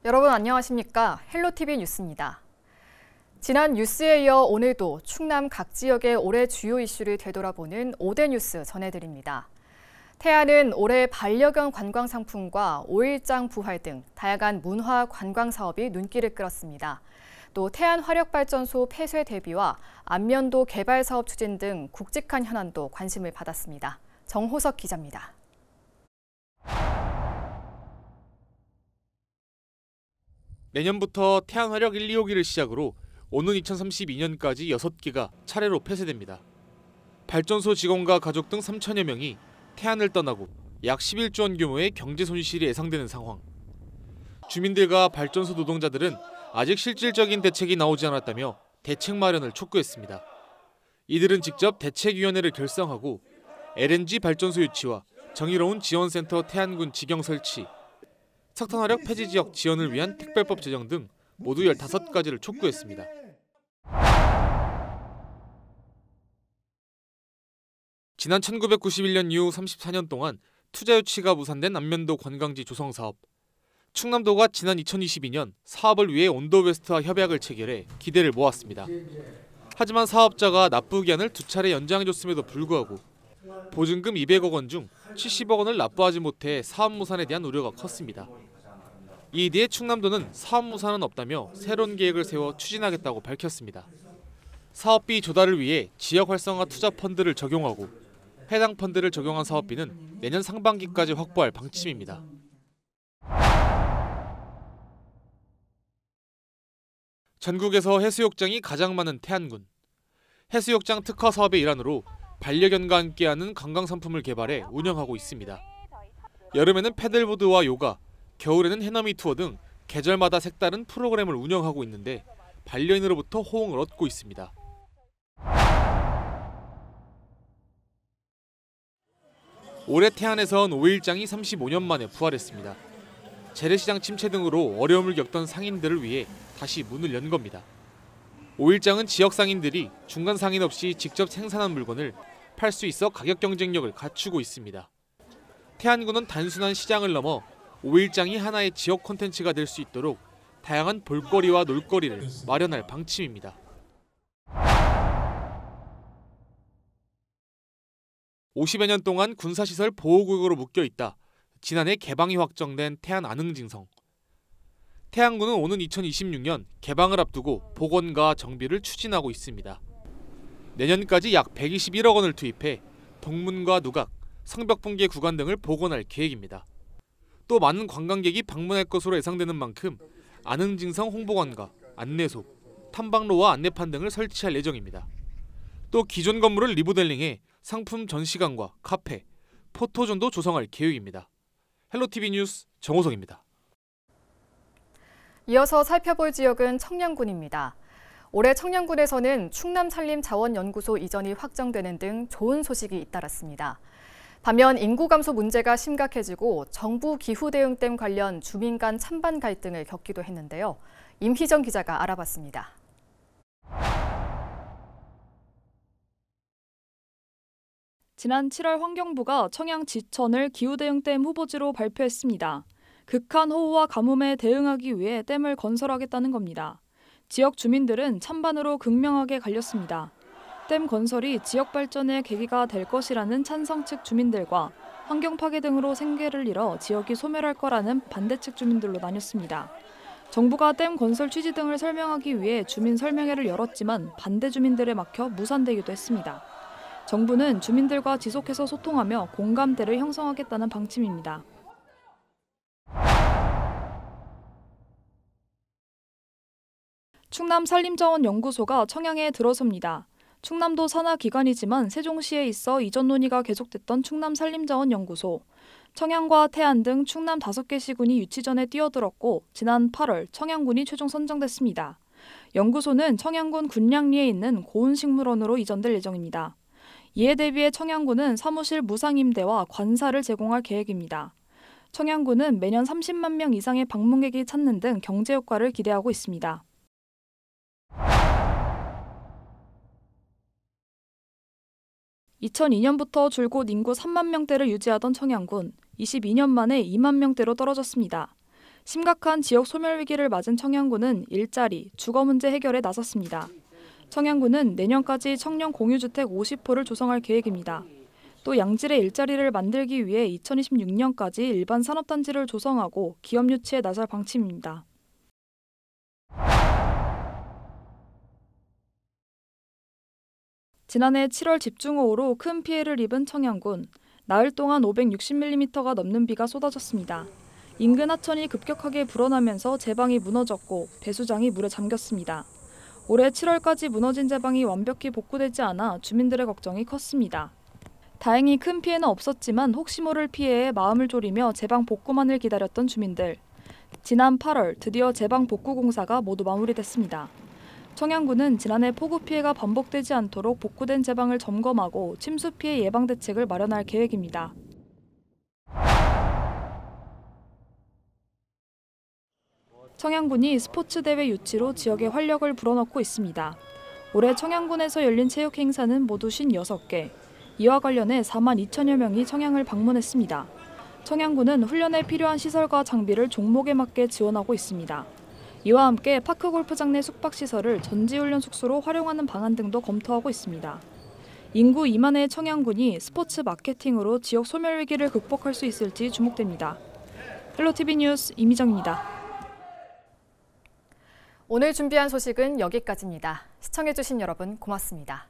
여러분 안녕하십니까? 헬로티비 뉴스입니다. 지난 뉴스에 이어 오늘도 충남 각 지역의 올해 주요 이슈를 되돌아보는 5대 뉴스 전해드립니다. 태안은 올해 반려견 관광 상품과 5일장 부활 등 다양한 문화 관광 사업이 눈길을 끌었습니다. 또 태안 화력발전소 폐쇄 대비와 안면도 개발 사업 추진 등 굵직한 현안도 관심을 받았습니다. 정호석 기자입니다. 내년부터 태안화력 1, 2호기를 시작으로 오는 2032년까지 6기가 차례로 폐쇄됩니다. 발전소 직원과 가족 등 3천여 명이 태안을 떠나고 약 11조 원 규모의 경제 손실이 예상되는 상황. 주민들과 발전소 노동자들은 아직 실질적인 대책이 나오지 않았다며 대책 마련을 촉구했습니다. 이들은 직접 대책위원회를 결성하고 LNG 발전소 유치와 정의로운 지원센터 태안군 직영 설치, 석탄화력 폐지 지역 지원을 위한 특별법 제정 등 모두 15가지를 촉구했습니다. 지난 1991년 이후 34년 동안 투자 유치가 무산된 안면도 관광지 조성 사업. 충남도가 지난 2022년 사업을 위해 온도베스트와 협약을 체결해 기대를 모았습니다. 하지만 사업자가 납부 기한을 2차례 연장해줬음에도 불구하고 보증금 200억 원 중 70억 원을 납부하지 못해 사업 무산에 대한 우려가 컸습니다. 이에 대해 충남도는 사업 무산은 없다며 새로운 계획을 세워 추진하겠다고 밝혔습니다. 사업비 조달을 위해 지역 활성화 투자 펀드를 적용하고 해당 펀드를 적용한 사업비는 내년 상반기까지 확보할 방침입니다. 전국에서 해수욕장이 가장 많은 태안군. 해수욕장 특화 사업의 일환으로 반려견과 함께하는 관광 상품을 개발해 운영하고 있습니다. 여름에는 패들보드와 요가, 겨울에는 해넘이 투어 등 계절마다 색다른 프로그램을 운영하고 있는데 반려인으로부터 호응을 얻고 있습니다. 올해 태안에선 5일장이 35년 만에 부활했습니다. 재래시장 침체 등으로 어려움을 겪던 상인들을 위해 다시 문을 연 겁니다. 5일장은 지역 상인들이 중간 상인 없이 직접 생산한 물건을 팔 수 있어 가격 경쟁력을 갖추고 있습니다. 태안군은 단순한 시장을 넘어 5일장이 하나의 지역 콘텐츠가 될 수 있도록 다양한 볼거리와 놀거리를 마련할 방침입니다. 50여 년 동안 군사시설 보호구역으로 묶여있다 지난해 개방이 확정된 태안 안흥징성. 태안군은 오는 2026년 개방을 앞두고 복원과 정비를 추진하고 있습니다. 내년까지 약 121억 원을 투입해 동문과 누각, 성벽분계 구간 등을 복원할 계획입니다. 또 많은 관광객이 방문할 것으로 예상되는 만큼 안흥징성 홍보관과 안내소, 탐방로와 안내판 등을 설치할 예정입니다. 또 기존 건물을 리모델링해 상품 전시관과 카페, 포토존도 조성할 계획입니다. 헬로티비 뉴스 정호석입니다. 이어서 살펴볼 지역은 청량군입니다. 올해 청량군에서는 충남산림자원연구소 이전이 확정되는 등 좋은 소식이 잇따랐습니다. 반면 인구 감소 문제가 심각해지고 정부 기후대응댐 관련 주민 간 찬반 갈등을 겪기도 했는데요. 임희정 기자가 알아봤습니다. 지난 7월 환경부가 청양 지천을 기후대응댐 후보지로 발표했습니다. 극한 호우와 가뭄에 대응하기 위해 댐을 건설하겠다는 겁니다. 지역 주민들은 찬반으로 극명하게 갈렸습니다. 댐 건설이 지역 발전의 계기가 될 것이라는 찬성 측 주민들과 환경 파괴 등으로 생계를 잃어 지역이 소멸할 거라는 반대 측 주민들로 나뉘었습니다. 정부가 댐 건설 취지 등을 설명하기 위해 주민 설명회를 열었지만 반대 주민들에 막혀 무산되기도 했습니다. 정부는 주민들과 지속해서 소통하며 공감대를 형성하겠다는 방침입니다. 충남산림자원연구소가 청양에 들어섭니다. 충남도 산하 기관이지만 세종시에 있어 이전 논의가 계속됐던 충남산림자원연구소. 청양과 태안 등 충남 5개 시군이 유치전에 뛰어들었고 지난 8월 청양군이 최종 선정됐습니다. 연구소는 청양군 군량리에 있는 고운식물원으로 이전될 예정입니다. 이에 대비해 청양군은 사무실 무상 임대와 관사를 제공할 계획입니다. 청양군은 매년 30만 명 이상의 방문객이 찾는 등 경제 효과를 기대하고 있습니다. 2002년부터 줄곧 인구 3만 명대를 유지하던 청양군, 22년 만에 2만 명대로 떨어졌습니다. 심각한 지역 소멸 위기를 맞은 청양군은 일자리, 주거 문제 해결에 나섰습니다. 청양군은 내년까지 청년 공유주택 50호를 조성할 계획입니다. 또 양질의 일자리를 만들기 위해 2026년까지 일반 산업단지를 조성하고 기업 유치에 나설 방침입니다. 지난해 7월 집중호우로 큰 피해를 입은 청양군. 나흘 동안 560mm가 넘는 비가 쏟아졌습니다. 인근 하천이 급격하게 불어나면서 제방이 무너졌고 배수장이 물에 잠겼습니다. 올해 7월까지 무너진 제방이 완벽히 복구되지 않아 주민들의 걱정이 컸습니다. 다행히 큰 피해는 없었지만 혹시 모를 피해에 마음을 졸이며 제방 복구만을 기다렸던 주민들. 지난 8월 드디어 제방 복구 공사가 모두 마무리됐습니다. 청양군은 지난해 폭우 피해가 반복되지 않도록 복구된 제방을 점검하고 침수 피해 예방 대책을 마련할 계획입니다. 청양군이 스포츠 대회 유치로 지역에 활력을 불어넣고 있습니다. 올해 청양군에서 열린 체육 행사는 모두 56개. 이와 관련해 4만 2천여 명이 청양을 방문했습니다. 청양군은 훈련에 필요한 시설과 장비를 종목에 맞게 지원하고 있습니다. 이와 함께 파크 골프장 내 숙박시설을 전지훈련 숙소로 활용하는 방안 등도 검토하고 있습니다. 인구 2만의 청양군이 스포츠 마케팅으로 지역 소멸 위기를 극복할 수 있을지 주목됩니다. 헬로티비 뉴스 이미정입니다. 오늘 준비한 소식은 여기까지입니다. 시청해주신 여러분 고맙습니다.